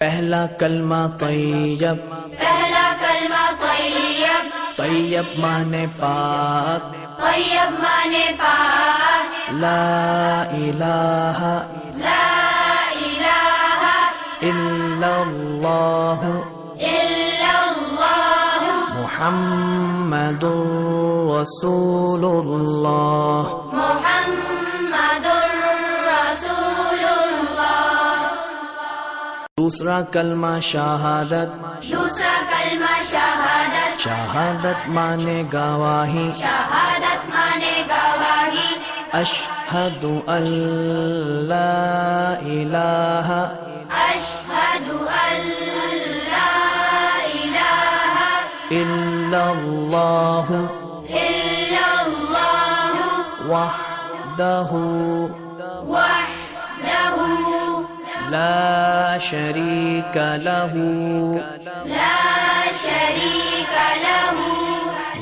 پہلا کلمہ طیب، پہلا کلمہ طیب، طیب مانے پاک، طیب مانے پاک، لا الہ لا الہ الا اللہ الا اللہ محمد رسول اللہ۔ محمد رسول اللہ۔ دوسرا کلمہ شہادت، دوسرا کلمہ شہادت، شہادت مانے گواہی، شہادت مانے گواہی، اشہد ان لا الہ اشہد ان لا الہ الا اللہ الا اللہ وحدہ وحدہ لا شریک لہ لا شریک لہ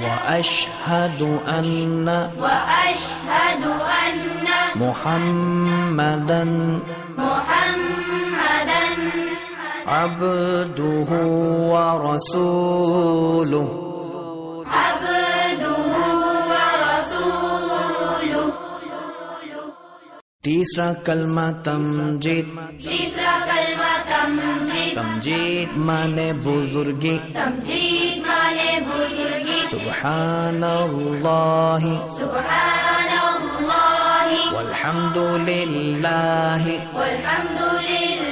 واشہد ان واشہد ان محمدا محمدا عبدہ ورسولہ۔ عبدہ ورسولہ۔ تیسرا کلمہ تمجید، تیسرا کلمہ تمجید، تمجید مانے بزرگی، تمجید مانے بزرگی، سبحان اللہ سبحان اللہ والحمد للہ والحمد للہ